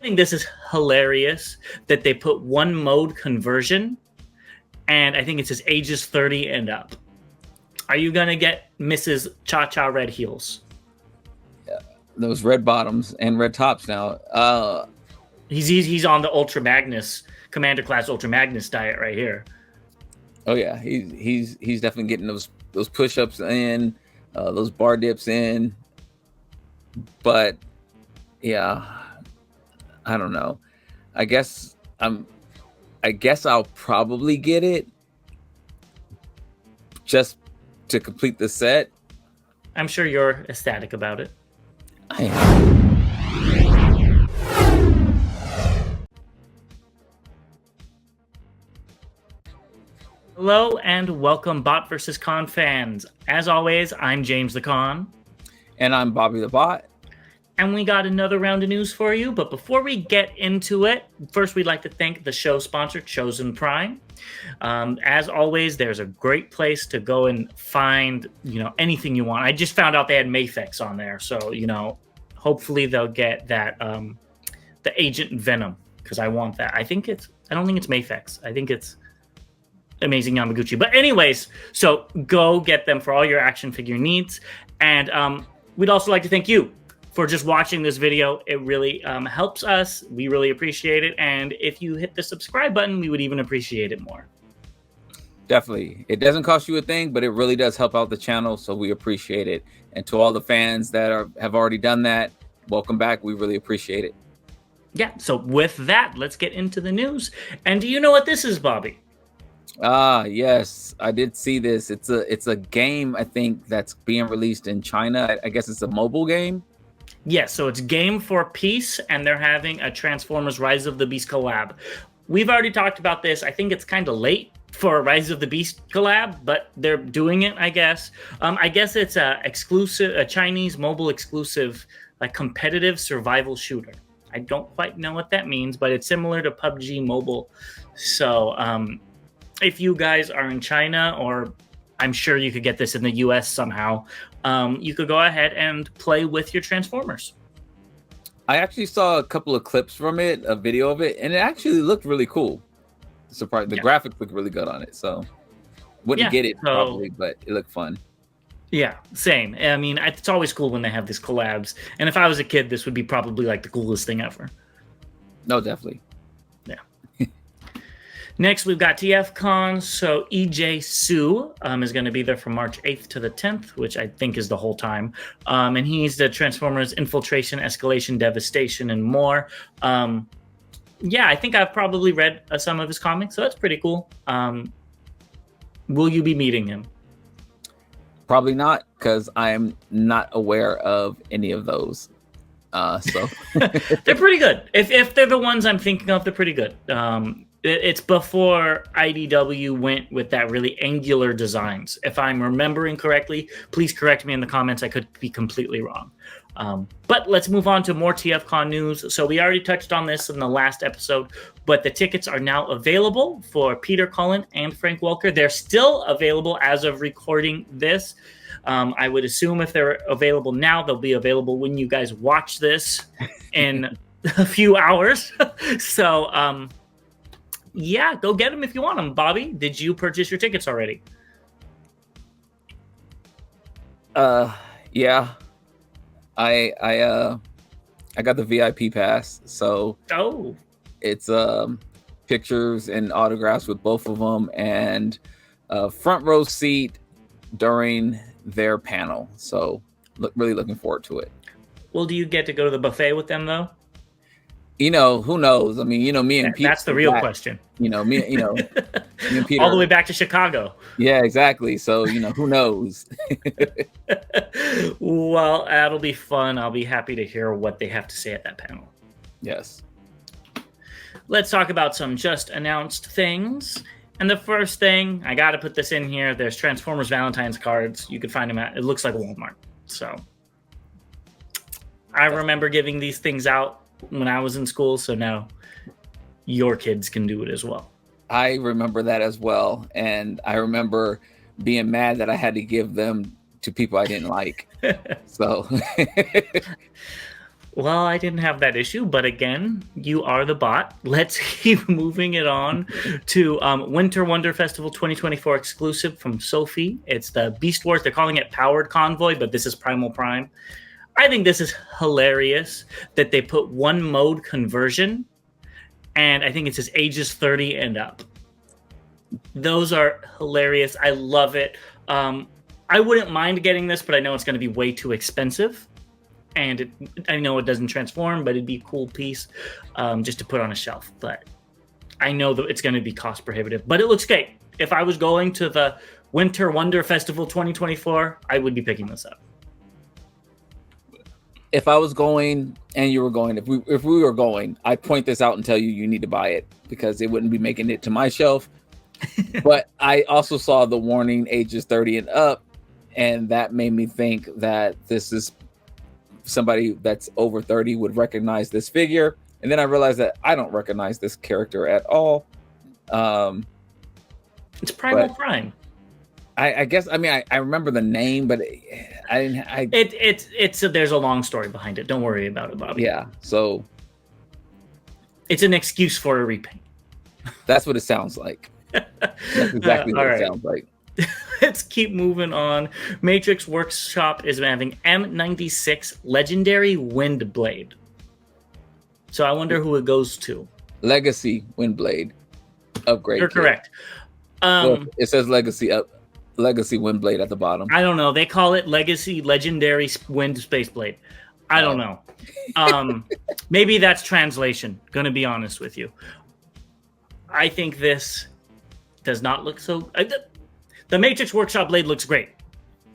think this is hilarious that they put one mode conversion, and I think it says ages 30 and up. Are you gonna get Mrs. Cha Cha Red Heels? Yeah, those red bottoms and red tops now. He's on the Ultra Magnus Commander class Ultra Magnus diet right here. Oh yeah, he's definitely getting those push-ups in, those bar dips in. But yeah, I don't know. I guess I'll probably get it just to complete the set. I'm sure you're ecstatic about it. I am. Hello and welcome, Bot vs. Con fans. As always, I'm James the Con. And I'm Bobby the Bot. And we got another round of news for you. But before we get into it, first we'd like to thank the show sponsor, Chosen Prime. As always, there's a great place to go and find, anything you want. I just found out they had Mafex on there. So, hopefully they'll get that, the Agent Venom, because I want that. I don't think it's Mafex. I think it's Amazing Yamaguchi. But anyways, so go get them for all your action figure needs. And we'd also like to thank you for just watching this video. It really helps us. We really appreciate it. And if you hit the subscribe button, we would even appreciate it more. Definitely. It doesn't cost you a thing, but it really does help out the channel. So we appreciate it. And to all the fans that have already done that, welcome back. We really appreciate it. Yeah. So with that, let's get into the news. And do you know what this is, Bobby? Yes, I did see this. It's a game, I think, that's being released in China. I guess it's a mobile game. Yes, so it's Game for Peace, and they're having a Transformers Rise of the Beast collab. We've already talked about this. I think it's kind of late for a Rise of the Beast collab, but they're doing it, I guess. I guess it's a Chinese mobile exclusive, like competitive survival shooter. I don't quite know what that means, but it's similar to PUBG Mobile. So, if you guys are in China, or I'm sure you could get this in the US somehow, you could go ahead and play with your Transformers. I actually saw a couple of clips from it, a video of it, and it actually looked really cool. Surprised, the graphics look really good on it, so wouldn't get it probably, but it looked fun. Yeah, same. I mean, it's always cool when they have these collabs, and if I was a kid, this would be probably like the coolest thing ever. No, definitely. Next, we've got TFcon. So EJ Su is going to be there from March 8th to the 10th, which I think is the whole time. And he's the Transformers Infiltration, Escalation, Devastation, and more. Yeah, I think I've probably read some of his comics, so that's pretty cool. Will you be meeting him? Probably not, because I am not aware of any of those. So they're pretty good. If they're the ones I'm thinking of, they're pretty good. It's before IDW went with that really angular designs. If I'm remembering correctly, please correct me in the comments. I could be completely wrong. But let's move on to more TFcon news. So we already touched on this in the last episode, but the tickets are now available for Peter Cullen and Frank Welker. They're still available as of recording this. I would assume if they're available now, they'll be available when you guys watch this in a few hours. So, yeah, go get them if you want them. Bobby, did you purchase your tickets already? Yeah. I got the VIP pass, so it's pictures and autographs with both of them, and front row seat during their panel. So really looking forward to it. Well, do you get to go to the buffet with them though? Who knows? I mean, me and Pete. That's the real question. Me and Peter. All the way back to Chicago. Yeah, exactly. So, who knows? Well, that'll be fun. I'll be happy to hear what they have to say at that panel. Yes. Let's talk about some just announced things. And the first thing, I got to put this in here. There's Transformers Valentine's cards. You could find them at, it looks like Walmart. So I remember giving these things out when I was in school, so now your kids can do it as well. I remember that as well, and I remember being mad that I had to give them to people I didn't like. So Well, I didn't have that issue, but again, you are the bot. Let's keep moving it on to Winter Wonder Festival 2024 exclusive from Sophie. It's the Beast Wars. They're calling it Powered Convoy, but this is Primal Prime. I think this is hilarious that they put one mode conversion, and I think it says ages 30 and up. Those are hilarious. I love it. I wouldn't mind getting this, but I know it's going to be way too expensive. And I know it doesn't transform, but it'd be a cool piece just to put on a shelf. But I know that it's going to be cost prohibitive. But it looks great. If I was going to the Winter Wonder Festival 2024, I would be picking this up. If I was going and you were going, if we were going, I'd point this out and tell you need to buy it because it wouldn't be making it to my shelf. But I also saw the warning ages 30 and up, and that made me think that this is somebody that's over 30 would recognize this figure. And then I realized that I don't recognize this character at all. It's Primal Prime. I guess, I mean, I remember the name, but I didn't. There's a long story behind it. Don't worry about it, Bobby. Yeah. So it's an excuse for a repaint. That's what it sounds like. That's exactly what it sounds like. Let's keep moving on. Matrix Workshop is having M96 Legendary Windblade. So I wonder who it goes to. Legacy Windblade upgrade. You're correct. It says Legacy Windblade at the bottom. I don't know. They call it Legacy Legendary Wind Space Blade. I don't know. Maybe that's translation. Gonna be honest with you. I think this does not look so... The Matrix Workshop blade looks great,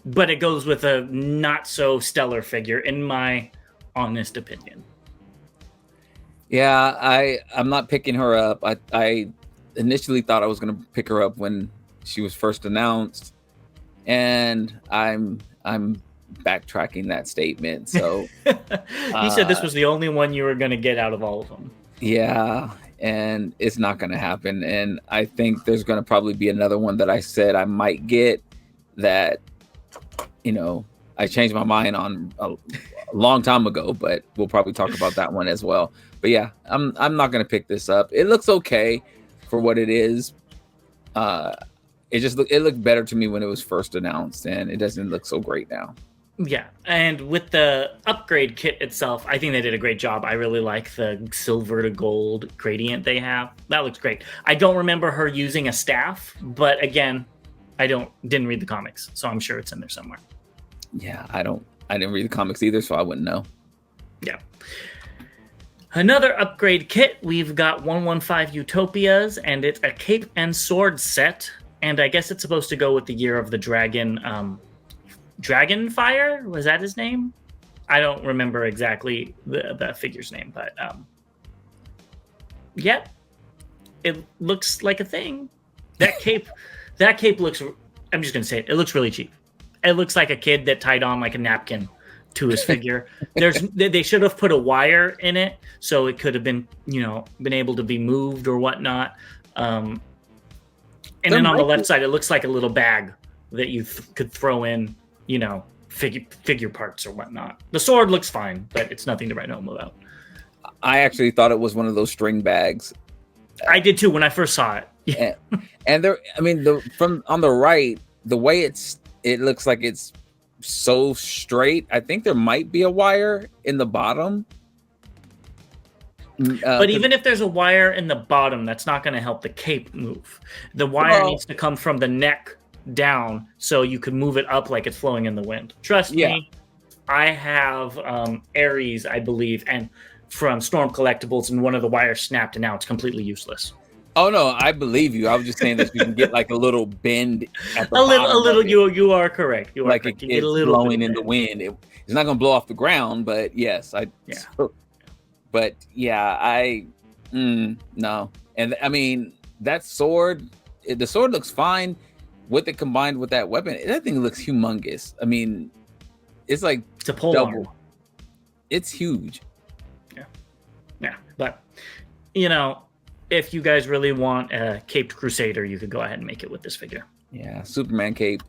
but it goes with a not so stellar figure, in my honest opinion. Yeah, I'm not picking her up. I initially thought I was going to pick her up when she was first announced, and I'm backtracking that statement. So you said this was the only one you were going to get out of all of them. Yeah. And it's not going to happen. And I think there's going to probably be another one that I said I might get that, I changed my mind on a long time ago, but we'll probably talk about that one as well. But yeah, I'm not going to pick this up. It looks okay for what it is. It looked better to me when it was first announced, and it doesn't look so great now. Yeah, and with the upgrade kit itself, I think they did a great job. I really like the silver to gold gradient they have. That looks great. I don't remember her using a staff, but again, didn't read the comics, so I'm sure it's in there somewhere. Yeah, I didn't read the comics either, so I wouldn't know. Yeah. Another upgrade kit, we've got 115 Utopias, and it's a cape and sword set, and I guess it's supposed to go with the Year of the Dragon, Dragonfire? Was that his name? I don't remember exactly the figure's name, but yep, it looks like a thing. That cape looks. I'm just gonna say it. It looks really cheap. It looks like a kid that tied on like a napkin to his figure. They should have put a wire in it so it could have been been able to be moved or whatnot. And then on the left side, it looks like a little bag that you could throw in. Figure parts or whatnot. The sword looks fine, but it's nothing to write home about. I actually thought it was one of those string bags. I did too when I first saw it. Yeah. And there, I mean, from on the right, the way it looks like it's so straight. I think there might be a wire in the bottom. But even if there's a wire in the bottom, that's not going to help the cape move. The wire needs to come from the neck down so you can move it up like it's flowing in the wind. Trust me, I have Ares, I believe, and from Storm Collectibles, and one of the wires snapped, and now it's completely useless. Oh no, I believe you. I was just saying that you can get like a little bend at the a little. You are correct. You are like correct. It's blowing in the wind. It's not going to blow off the ground, but yes, but yeah, no, and I mean that sword. The sword looks fine. With it combined with that weapon, that thing looks humongous. I mean, it's like it's a pole arm. It's huge. Yeah. But if you guys really want a caped crusader, you could go ahead and make it with this figure. Yeah, Superman cape.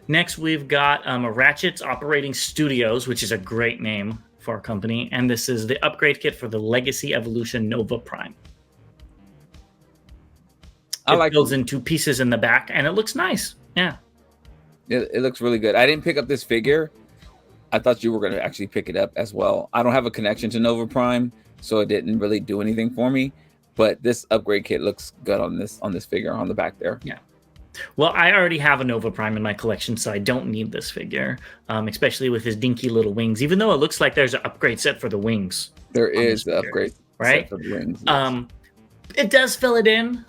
Next, we've got Ratchet's Operating Studios, which is a great name. for our company, and this is the upgrade kit for the Legacy Evolution Nova Prime. It builds in 2 pieces in the back, and it looks nice. Yeah. It looks really good. I didn't pick up this figure. I thought you were going to actually pick it up as well. I don't have a connection to Nova Prime, so it didn't really do anything for me. But this upgrade kit looks good on this figure on the back there. Yeah. Well, I already have a Nova Prime in my collection, so I don't need this figure, especially with his dinky little wings, even though it looks like there's an upgrade set for the wings. There is the upgrade set for the wings. Yes. It does fill it in.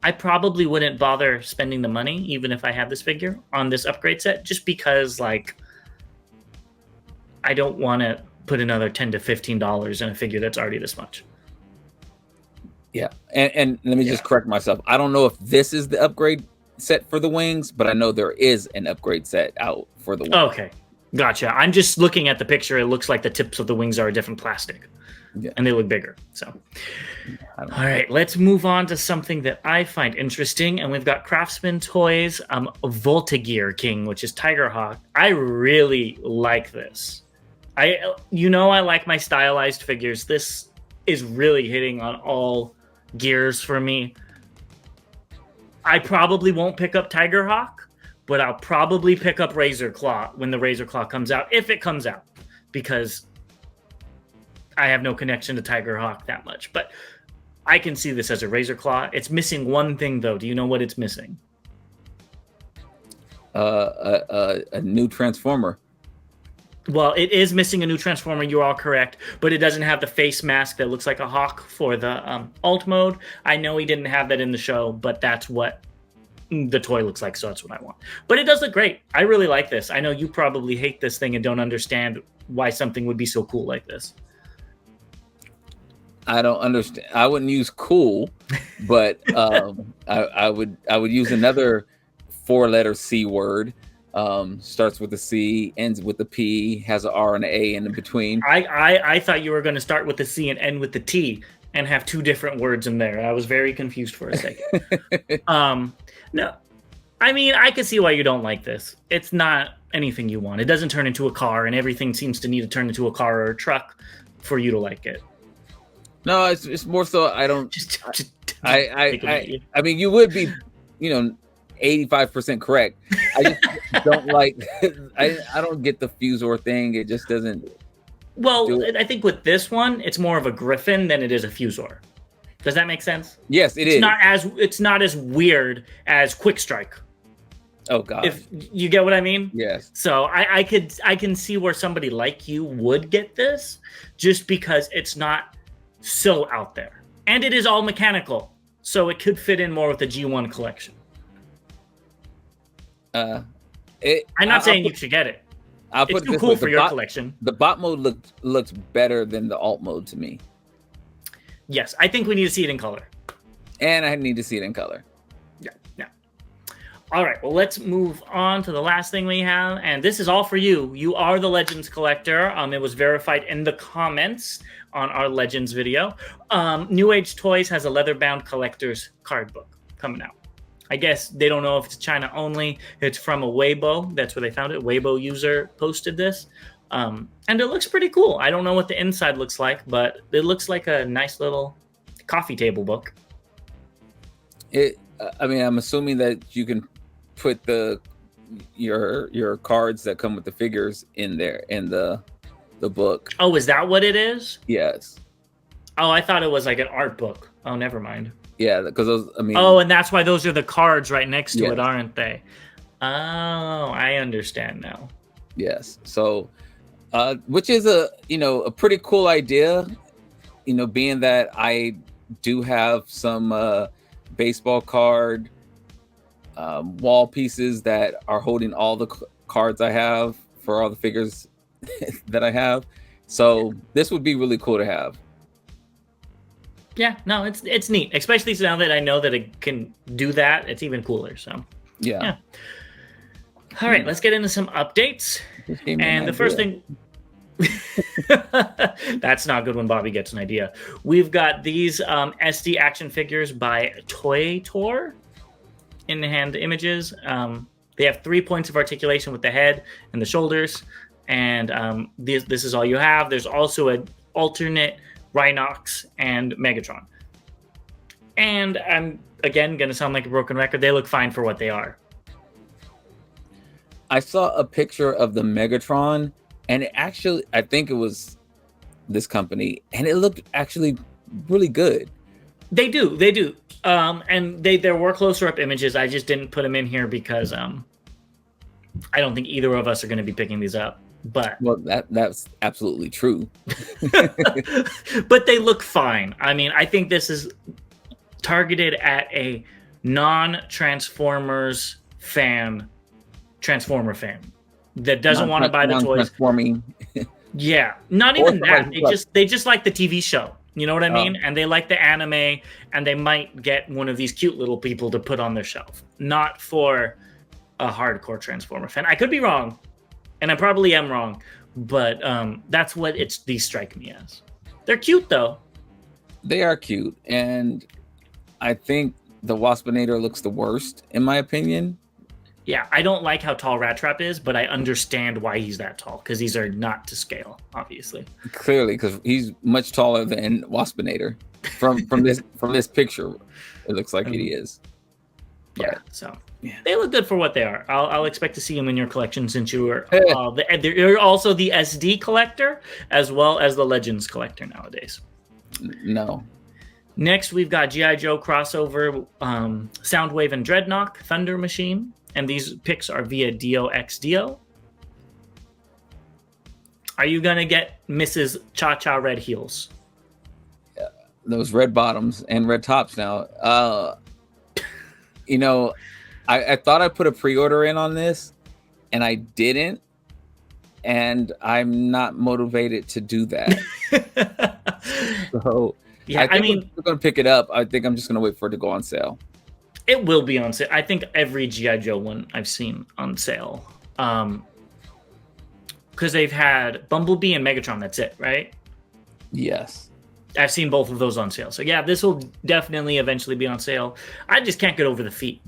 I probably wouldn't bother spending the money, even if I had this figure, on this upgrade set, just because, like, I don't want to put another $10 to $15 in a figure that's already this much. Yeah, and let me just correct myself. I don't know if this is the upgrade set for the wings, but I know there is an upgrade set out for the wings. Okay, gotcha. I'm just looking at the picture. It looks like the tips of the wings are a different plastic, and they look bigger. So, all right, let's move on to something that I find interesting. And we've got Craftsman Toys Voltigear King, which is Tiger Hawk. I really like this. I like my stylized figures. This is really hitting on all gears for me. I probably won't pick up Tiger Hawk, but I'll probably pick up Razor Claw when the Razor Claw comes out, if it comes out, because I have no connection to Tiger Hawk that much. But I can see this as a Razor Claw. It's missing one thing, though. Do you know what it's missing? A new Transformer. Well, it is missing a new Transformer. You're all correct, but it doesn't have the face mask that looks like a hawk for the alt mode. I know he didn't have that in the show, but that's what the toy looks like, so that's what I want. But it does look great. I really like this. I know you probably hate this thing and don't understand why something would be so cool like this. I don't understand. I wouldn't use cool, but I would use another 4-letter C word. Starts with a C, ends with a P, has an R and an A in between. I thought you were going to start with the C and end with the T and have 2 different words in there. I was very confused for a second. No, I mean, I can see why you don't like this. It's not anything you want. It doesn't turn into a car, and everything seems to need to turn into a car or a truck for you to like it. No, it's more so I don't. I mean, you would be, 85% correct. I just don't like. I don't get the Fusor thing. It just doesn't. Well, I think with this one, it's more of a Griffin than it is a Fusor. Does that make sense? Yes, it's not as weird as Quick Strike. Oh God! If you get what I mean? Yes. So I can see where somebody like you would get this, just because it's not so out there, and it is all mechanical, so it could fit in more with the G1 collection. I'm not saying you should get it. It's too cool for your collection. The bot mode looks better than the alt mode to me. Yes, I think we need to see it in color. And I need to see it in color. Yeah. All right, well, let's move on to the last thing we have. And this is all for you. You are the Legends collector. It was verified in the comments on our Legends video. New Age Toys has a leather-bound collector's card book coming out. I guess they don't know if it's China only. It's from a Weibo. That's where they found it. Weibo user posted this. And it looks pretty cool. I don't know what the inside looks like, but it looks like a nice little coffee table book. I'm assuming that you can put your cards that come with the figures in there in the book. Oh, is that what it is? Yes. Oh, I thought it was like an art book. Oh, never mind. Yeah, because those. Oh, and that's why those are the cards right next to it, aren't they? Oh, I understand now. Yes. So, which is a pretty cool idea. Being that I do have some baseball card wall pieces that are holding all the cards I have for all the figures that I have. So this would be really cool to have. Yeah, no, it's neat, especially now that I know that it can do that. It's even cooler. So yeah. All right, let's get into some updates. And the first thing, that's not good when Bobby gets an idea. We've got these SD action figures by ToyTor in hand images. They have 3 points of articulation with the head and the shoulders, and this is all you have. There's also an alternate Rhinox and Megatron. And I'm, again, going to sound like a broken record. They look fine for what they are. I saw a picture of the Megatron, and it actually, I think it was this company, and it looked actually really good. They do. And there were closer up images. I just didn't put them in here because I don't think either of us are going to be picking these up. But that's absolutely true. But they look fine. I mean, I think this is targeted at a non-Transformers Transformer fan that doesn't want to buy the toys. Transforming. Yeah, not even that. They just like the TV show. You know what I mean? And they like the anime, and they might get one of these cute little people to put on their shelf. Not for a hardcore Transformer fan. I could be wrong, and I probably am wrong, but that's what these strike me as. They're cute though. They are cute, and I think the Waspinator looks the worst in my opinion. Yeah, I don't like how tall Rat Trap is, but I understand why he's that tall, because these are not to scale, obviously. Clearly, because he's much taller than Waspinator. From this picture, it looks like he is. Yeah, so they look good for what they are. I'll expect to see them in your collection, since you are you're also the SD collector as well as the Legends collector nowadays. No. Next, we've got G.I. Joe crossover Soundwave and Dreadnought Thunder Machine. And these picks are via DOXDO. Are you going to get Mrs. Cha-Cha Red Heels? Those red bottoms and red tops now. You know, I thought I put a pre-order in on this, and I didn't. And I'm not motivated to do that. So yeah, I mean, we're going to pick it up. I think I'm just going to wait for it to go on sale. It will be on sale. I think every G.I. Joe one I've seen on sale. Because they've had Bumblebee and Megatron. That's it, right? Yes. I've seen both of those on sale. So yeah, this will definitely eventually be on sale. I just can't get over the feet.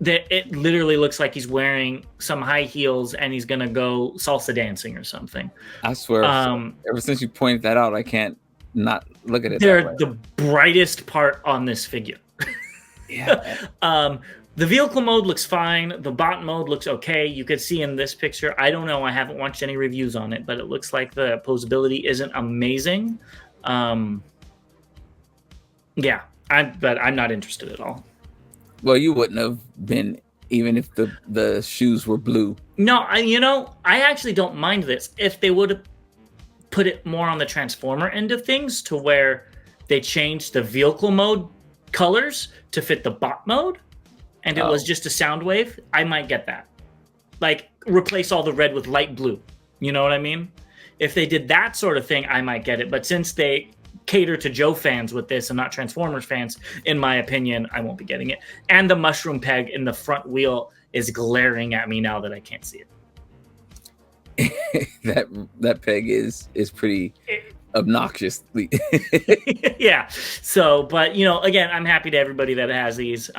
It literally looks like he's wearing some high heels and he's going to go salsa dancing or something. I swear. Ever since you pointed that out, I can't not look at it. They're the brightest part on this figure. Yeah. The vehicle mode looks fine. The bot mode looks okay. You could see in this picture, I don't know, I haven't watched any reviews on it, but it looks like the posability isn't amazing. Yeah, but I'm not interested at all. Well, you wouldn't have been even if the shoes were blue. No, I actually don't mind this. If they would have put it more on the Transformer end of things, to where they changed the vehicle mode colors to fit the bot mode, and it was just a Soundwave, I might get that. Like, replace all the red with light blue. You know what I mean? If they did that sort of thing, I might get it. But since they cater to Joe fans with this and not Transformers fans, in my opinion, I won't be getting it. And the mushroom peg in the front wheel is glaring at me now that I can't see it. that peg is pretty obnoxiously. Yeah. So, but again, I'm happy to everybody that has these.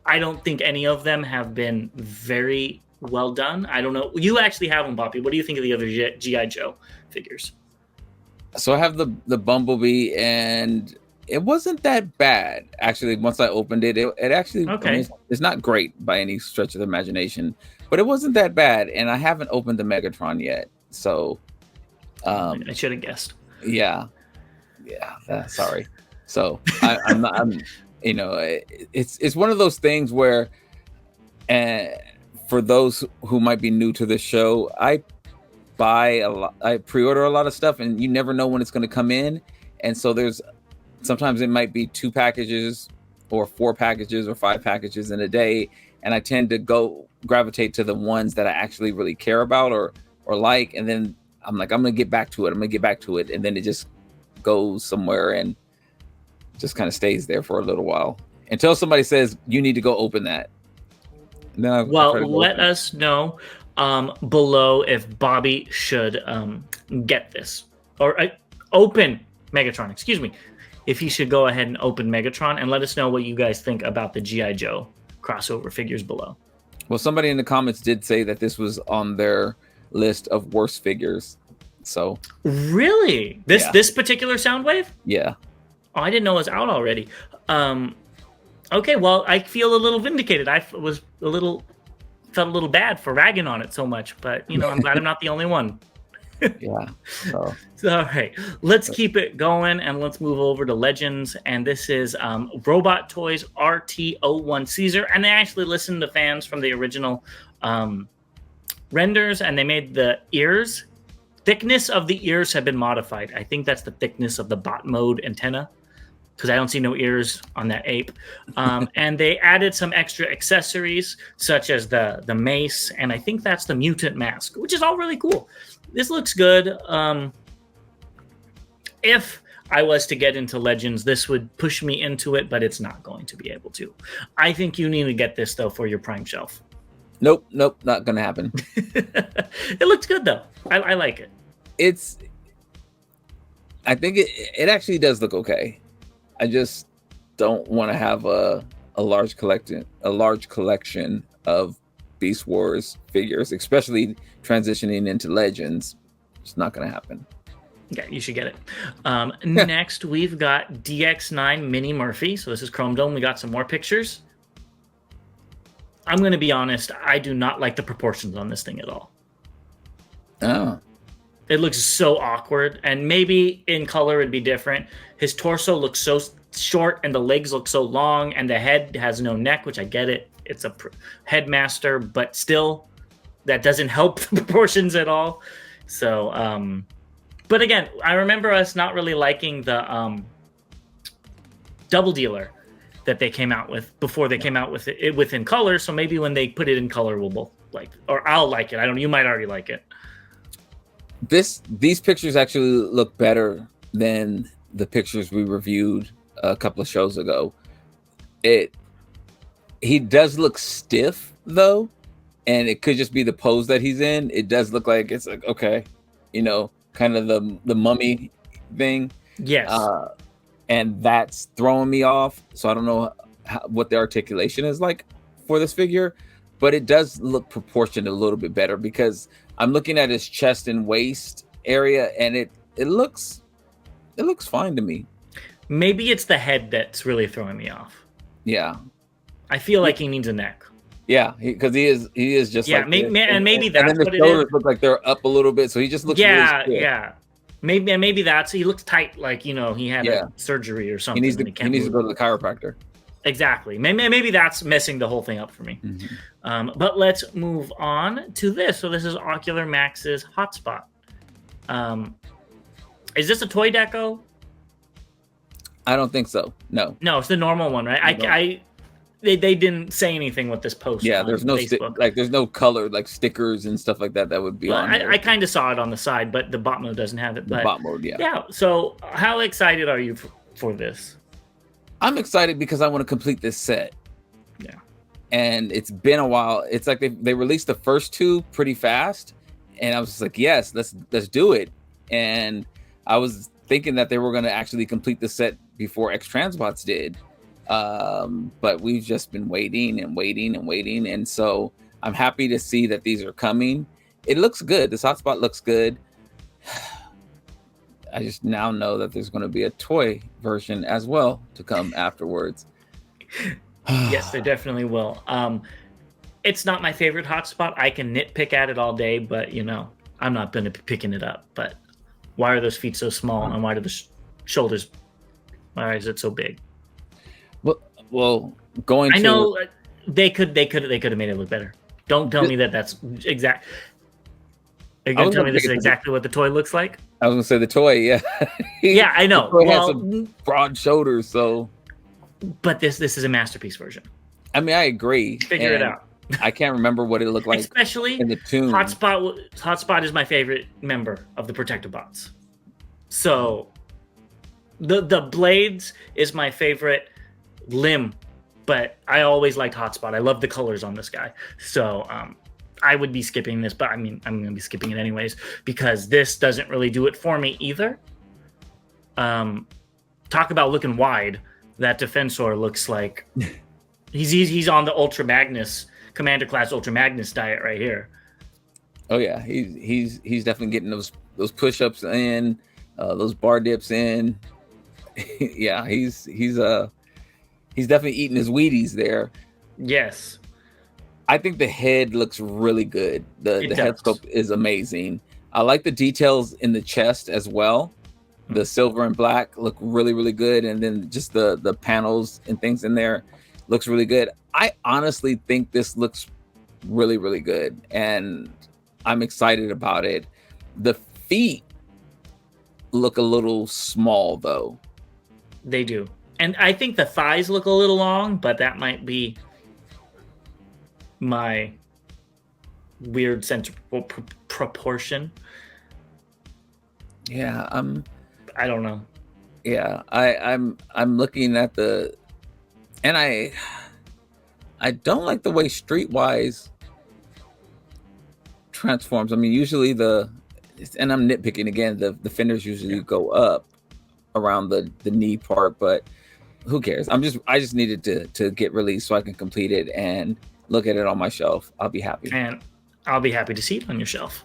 I don't think any of them have been very well done. I don't know. You actually have them, Boppy. What do you think of the other G.I. Joe figures? So I have the Bumblebee, and it wasn't that bad. Actually, once I opened it, it actually, okay. I mean, it's not great by any stretch of the imagination, but it wasn't that bad. And I haven't opened the Megatron yet. So I should have guessed. Yeah. Sorry. So I'm not, it's one of those things where, for those who might be new to the show, I pre-order a lot of stuff, and you never know when it's going to come in. And so sometimes it might be 2 packages or 4 packages or 5 packages in a day. And I tend to gravitate to the ones that I actually really care about or like. And then I'm like, I'm going to get back to it. And then it just goes somewhere and just kind of stays there for a little while until somebody says, you need to go open that. Let us know below if Bobby should get this or open Megatron. Excuse me. If he should go ahead and open Megatron, and let us know what you guys think about the G.I. Joe crossover figures below. Well, somebody in the comments did say that this was on their list of worst figures. So really, this particular Soundwave? Yeah. Oh, I didn't know it was out already. Okay, well, I feel a little vindicated. I felt a little bad for ragging on it so much, but I'm glad I'm not the only one. Yeah. So all right, let's keep it going and let's move over to Legends. And this is Robot Toys RT01 Caesar, and they actually listened to fans from the original renders, and they made the ears. Thickness of the ears have been modified. I think that's the thickness of the bot mode antenna, because I don't see no ears on that ape. And they added some extra accessories, such as the mace, and I think that's the mutant mask, which is all really cool. This looks good. If I was to get into Legends, this would push me into it, but it's not going to be able to. I think you need to get this, though, for your Prime shelf. Nope, not going to happen. It looks good, though. I like it. I think it actually does look okay. I just don't want to have a large collection of Beast Wars figures, especially transitioning into Legends. It's not going to happen. Yeah, you should get it. Next, we've got DX9 Mini Murphy. So this is Chrome Dome. We got some more pictures. I'm going to be honest. I do not like the proportions on this thing at all. Oh. It looks so awkward, and maybe in color it'd be different. His torso looks so short, and the legs look so long, and the head has no neck, which I get it. It's a headmaster, but still, that doesn't help the proportions at all. So, but again, I remember us not really liking the double dealer that they came out with before they came out with it within color. So maybe when they put it in color, we'll both like, or I'll like it. I don't know. You might already like it. These pictures actually look better than the pictures we reviewed a couple of shows ago. He does look stiff though, and it could just be the pose that he's in. It does look like it's like, okay, kind of the mummy thing. Yes. And that's throwing me off. So I don't know what the articulation is like for this figure, but it does look proportioned a little bit better, because I'm looking at his chest and waist area, and it looks fine to me. Maybe it's the head that's really throwing me off. Yeah, I feel like he needs a neck. Yeah, because he is just like maybe that's and then the what shoulders it is. look like they're up a little bit, so he just looks really yeah. Maybe that's he looks tight, like he had a surgery or something. He needs to go to the chiropractor. Exactly. Maybe that's messing the whole thing up for me. Mm-hmm. But let's move on to this. So this is Ocular Max's Hotspot. Is this a toy deco? I don't think so. No, it's the normal one, right? They didn't say anything with this post. Yeah, there's no there's no colored like stickers and stuff like that would be on there. I kind of saw it on the side, but the bot mode doesn't have it. The bot mode, yeah. Yeah. So how excited are you for this? I'm excited because I want to complete this set. Yeah. And it's been a while. It's like they released the first two pretty fast, and I was just like, yes, let's do it. And I was thinking that they were going to actually complete the set before Xtransbots did. But we've just been waiting, and so I'm happy to see that these are coming. It looks good. This hotspot looks good. I just now know that there's going to be a toy version as well to come afterwards. Yes, there definitely will. It's not my favorite hotspot. I can nitpick at it all day, but I'm not going to be picking it up. But why are those feet so small, and why do the shoulders? Why is it so big? Well, going. I know they could have made it look better. Don't tell me that's exact. Are you gonna tell me this is exactly what the toy looks like? I was gonna say the toy, yeah. Yeah, I know. The toy has some broad shoulders, so. But this is a masterpiece version. I mean, I agree. Figure it out. I can't remember what it looked like, especially in the tune. Hotspot is my favorite member of the Protectobots. So, the blades is my favorite limb, but I always liked Hotspot. I love the colors on this guy. So, I would be skipping this, but I mean, I'm going to be skipping it anyways because this doesn't really do it for me either. Talk about looking wide. That Defensor looks like he's on the Ultra Magnus Commander class Ultra Magnus diet right here. Oh yeah, he's definitely getting those push-ups in, those bar dips in. Yeah, he's definitely eating his Wheaties there. Yes. I think the head looks really good. The head sculpt is amazing. I like the details in the chest as well. The silver and black look really, really good. And then just the panels and things in there looks really good. I honestly think this looks really, really good. And I'm excited about it. The feet look a little small though. They do. And I think the thighs look a little long, but that might be my weird sense of proportion. Yeah, I don't know. Yeah, I'm looking at and I don't like the way Streetwise transforms. I mean, usually and I'm nitpicking again, the fenders usually go up around the knee part, but who cares? I just needed to get released so I can complete it and look at it on my shelf. I'll be happy. And I'll be happy to see it on your shelf.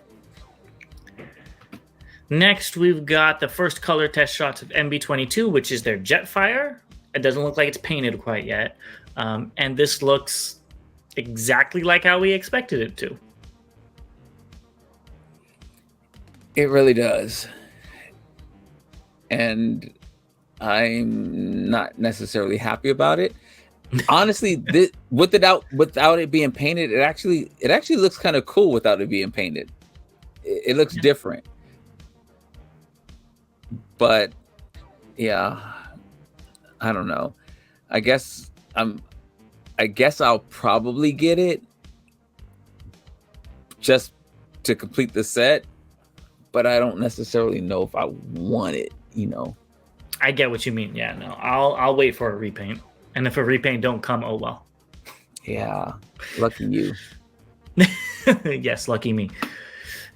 Next, we've got the first color test shots of MB22, which is their Jetfire. It doesn't look like it's painted quite yet. And this looks exactly like how we expected it to. It really does. And I'm not necessarily happy about it. Honestly, without it being painted, it actually looks kind of cool without it being painted. It looks different. But yeah, I don't know. I guess I'll probably get it just to complete the set, but I don't necessarily know if I want it, you know. I get what you mean. Yeah, no. I'll wait for a repaint. And if a repaint don't come, oh well. Yeah. Lucky you. Yes, lucky me.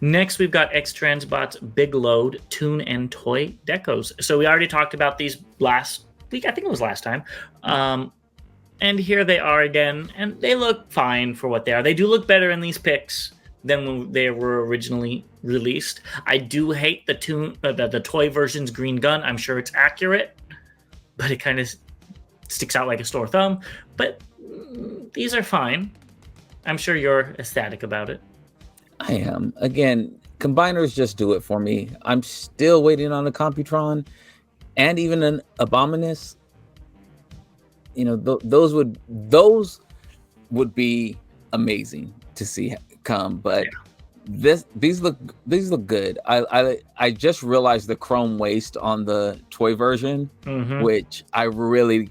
Next, we've got Xtransbots Big Load Toon and Toy Decos. So we already talked about these last week. I think it was last time. And here they are again. And they look fine for what they are. They do look better in these pics than when they were originally released. I do hate the toy version's green gun. I'm sure it's accurate, but it kind of sticks out like a sore thumb. But these are fine. I'm sure you're ecstatic about it. I am. Again, combiners just do it for me. I'm still waiting on a Computron and even an Abominus. You know, those would be amazing to see come, but these look good. I just realized the chrome waist on the toy version, which I really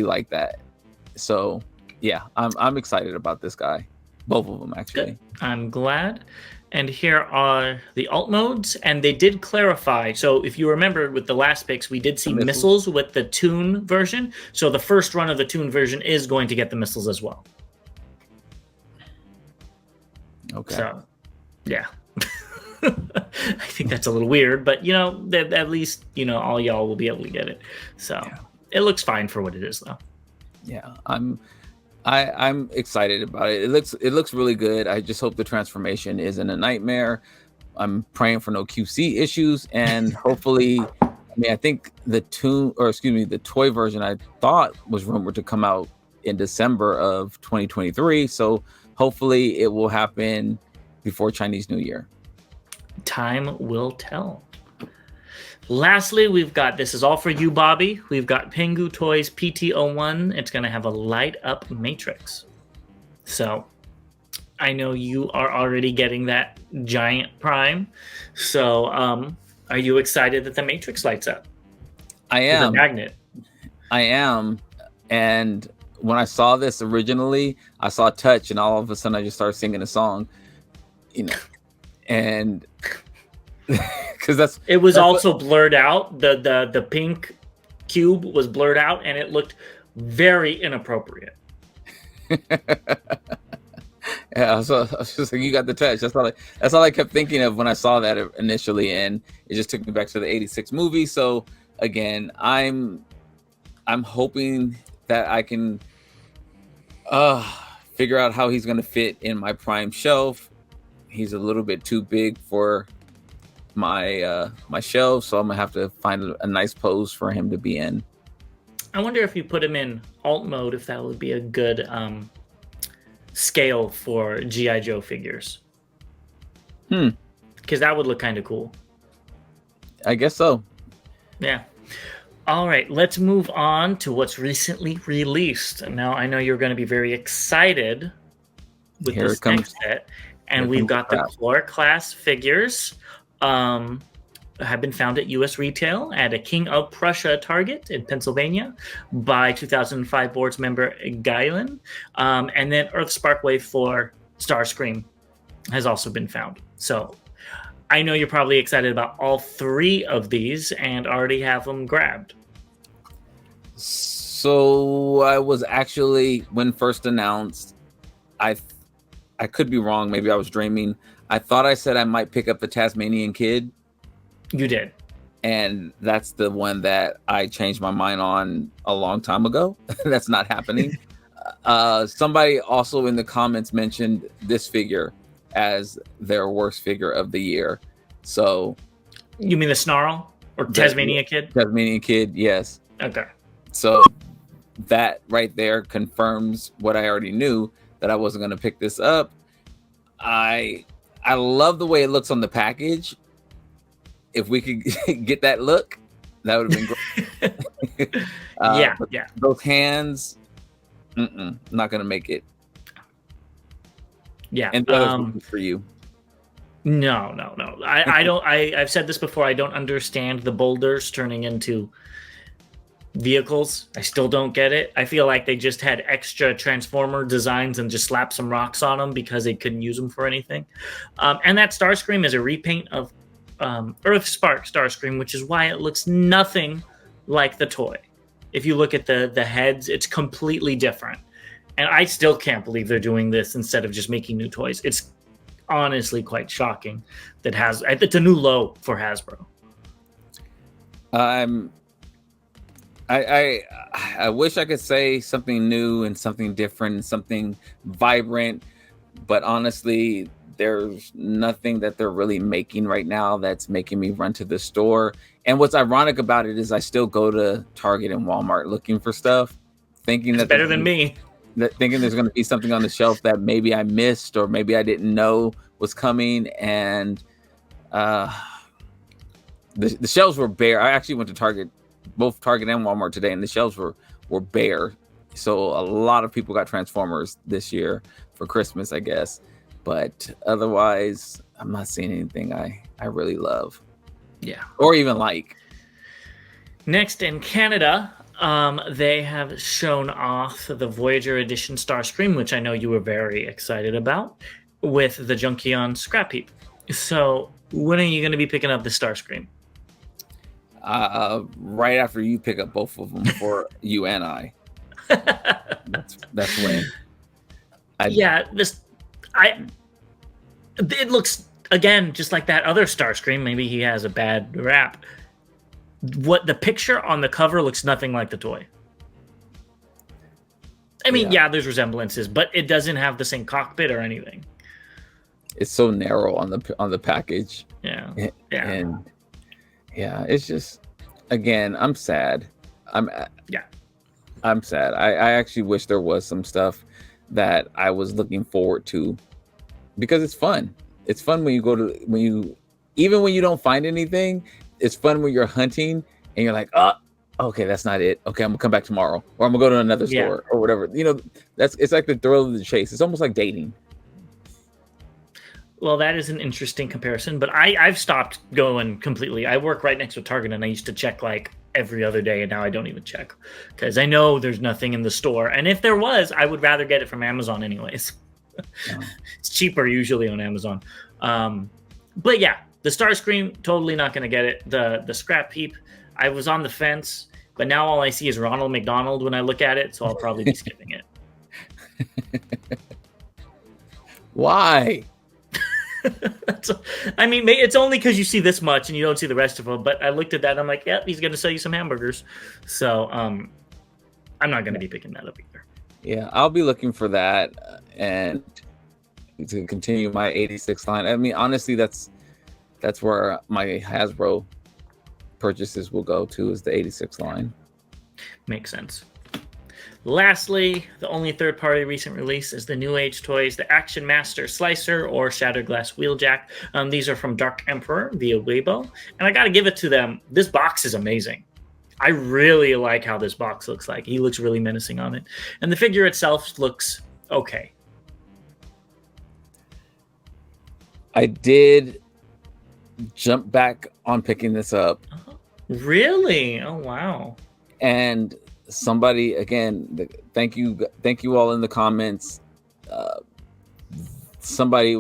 like that. So yeah, I'm excited about this guy. Both of them, actually. Good. I'm glad. And here are the alt modes, and they did clarify. So if you remember with the last picks, we did see missiles with the Toon version. So the first run of the Toon version is going to get the missiles as well. Okay. So, yeah. I think that's a little weird, but, you know, at least, you know, all y'all will be able to get it. So it looks fine for what it is, though. Yeah, I'm excited about it. It looks really good. I just hope the transformation isn't a nightmare. I'm praying for no QC issues, and hopefully, I mean, I think the toy version I thought was rumored to come out in December of 2023. So hopefully it will happen before Chinese New Year. Time will tell. Lastly, we've got, this is all for you, Bobby. We've got Penu Toys PT01. It's going to have a light up matrix. So I know you are already getting that giant prime. So are you excited that the matrix lights up? I am. The magnet. I am. And when I saw this originally, I saw touch, and all of a sudden I just started singing a song, you know, and because it was also blurred out. The pink cube was blurred out, and it looked very inappropriate. Yeah, so I was just like, you got the touch. That's all I kept thinking of when I saw that initially, and it just took me back to the '86 movie. So again, I'm hoping that I can figure out how he's going to fit in my prime shelf. he's a little bit too big for my my shelf, so I'm gonna have to find a nice pose for him to be in. I wonder if you put him in alt mode, if that would be a good scale for G.I. Joe figures. Because that would look kind of cool. I guess so. Yeah. All right, let's move on to what's recently released. Now, I know you're going to be very excited with this next set. And we've got the core class figures have been found at U.S. retail at a King of Prussia Target in Pennsylvania by 2005 boards member Guylan. And then Earth Sparkwave for Starscream has also been found. So I know you're probably excited about all three of these and already have them grabbed. So I was actually, when first announced, I could be wrong. Maybe I was dreaming. I thought I said I might pick up the Tasmanian Kid. You did. And that's the one that I changed my mind on a long time ago. That's not happening. Somebody also in the comments mentioned this figure as their worst figure of the year. So you mean the Snarl or Tasmanian Kid? Tasmanian Kid, yes. Okay. So that right there confirms what I already knew, that I wasn't going to pick this up. I love the way it looks on the package. If we could get that look, that would have been great. Yeah. Those hands, not going to make it. Yeah. And for you. No. I don't. I've said this before. I don't understand the boulders turning into vehicles. I still don't get it. I feel like they just had extra Transformer designs and just slapped some rocks on them because they couldn't use them for anything. And that Starscream is a repaint of Earth Spark Starscream, which is why it looks nothing like the toy. If you look at the heads, it's completely different. And I still can't believe they're doing this instead of just making new toys. It's honestly quite shocking that it's a new low for Hasbro. I wish I could say something new and something different and something vibrant, but honestly, there's nothing that they're really making right now that's making me run to the store. And what's ironic about it is I still go to Target and Walmart looking for stuff, thinking that's better than me. Thinking there's going to be something on the shelf that maybe I missed or maybe I didn't know was coming. And the shelves were bare. I actually went to Target, both Target and Walmart today, and the shelves were bare. So a lot of people got Transformers this year for Christmas, I guess. But otherwise, I'm not seeing anything I really love. Yeah. Or even like. Next, in Canada, they have shown off the Voyager Edition Starscream, which I know you were very excited about, with the Junkion Scrap Heap. So when are you going to be picking up the Starscream? Right after you pick up both of them for you and I. That's when. It looks, again, just like that other Starscream. Maybe he has a bad rap. What the picture on the cover looks nothing like the toy. I mean, there's resemblances, but it doesn't have the same cockpit or anything. It's so narrow on the package. Yeah. And it's just, again, I'm sad. I'm sad. I actually wish there was some stuff that I was looking forward to, because it's fun. It's fun when even when you don't find anything. It's fun when you're hunting and you're like, okay, that's not it. Okay, I'm gonna come back tomorrow, or I'm gonna go to another store or whatever. It's like the thrill of the chase. It's almost like dating. Well, that is an interesting comparison, but I've stopped going completely. I work right next to Target, and I used to check like every other day, and now I don't even check because I know there's nothing in the store. And if there was, I would rather get it from Amazon anyways. It's cheaper usually on Amazon. But yeah, the Starscream, totally not going to get it. The Scrap Heap, I was on the fence, but now all I see is Ronald McDonald when I look at it, so I'll probably be skipping it. Why? I mean, it's only because you see this much and you don't see the rest of them. But I looked at that and I'm like, he's going to sell you some hamburgers. So I'm not going to be picking that up either. Yeah, I'll be looking for that. And to continue my 86 line. I mean, honestly, that's where my Hasbro purchases will go to, is the 86 line. Makes sense. Lastly, the only third-party recent release is the New Age Toys, the Action Master Slicer or Shattered Glass Wheeljack. These are from Dark Emperor via Weibo, and I got to give it to them. This box is amazing. I really like how this box looks like. He looks really menacing on it, and the figure itself looks okay. I did jump back on picking this up. Really? Oh, wow. And somebody, again, thank you all in the comments. Somebody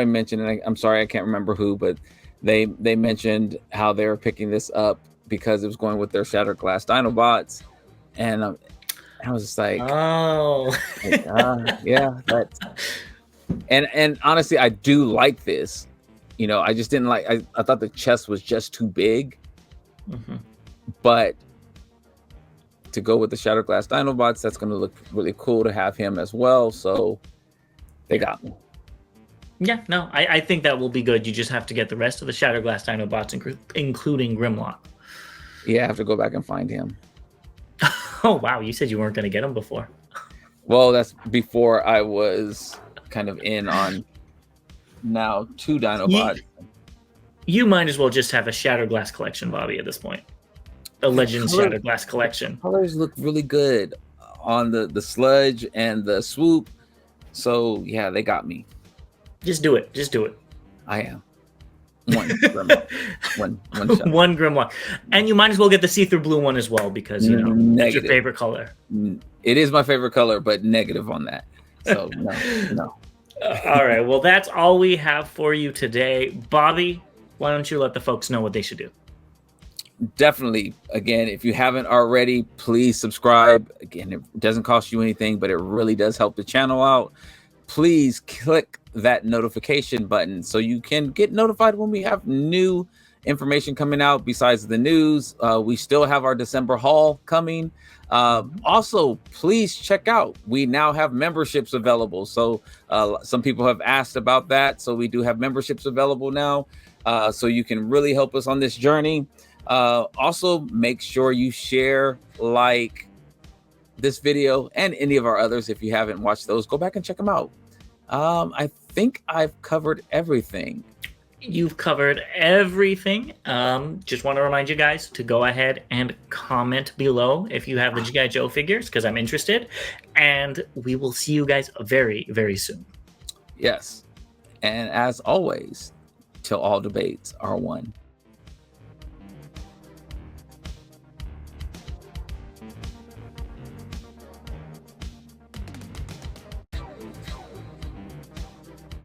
mentioned, and I'm sorry, I can't remember who, but they mentioned how they were picking this up because it was going with their Shattered Glass Dinobots, and I was just like, oh, yeah, that's. And honestly, I do like this. You know, I just didn't like. I thought the chest was just too big, but to go with the Shattered Glass Dinobots, that's going to look really cool to have him as well. So they got me. Yeah, no, I think that will be good. You just have to get the rest of the Shattered Glass Dinobots, including Grimlock. Yeah, I have to go back and find him. Oh, wow. You said you weren't going to get him before. Well, that's before I was kind of in on now 2 Dinobots. You might as well just have a Shattered Glass collection, Bobby, at this point. A Legends Shattered Glass collection. Colors look really good on the sludge and the swoop. So, yeah, they got me. Just do it. Just do it. I am. One Grimlock. one shot. One Grimlock. And you might as well get the see-through blue one as well, because, you know, it's your favorite color. It is my favorite color, but negative on that. So, no. All right. Well, that's all we have for you today. Bobby, why don't you let the folks know what they should do? Definitely. Again, if you haven't already, please subscribe. Again, it doesn't cost you anything, but it really does help the channel out. Please click that notification button so you can get notified when we have new information coming out besides the news. We still have our December haul coming. Also, please check out, we now have memberships available. So some people have asked about that. So we do have memberships available now. So you can really help us on this journey. Also, make sure you share, like this video and any of our others. If you haven't watched those, go back and check them out. I think I've covered everything. You've covered everything. Just want to remind you guys to go ahead and comment below if you have the G.I. Joe figures, because I'm interested. And we will see you guys very, very soon. Yes. And as always, till all debates are won.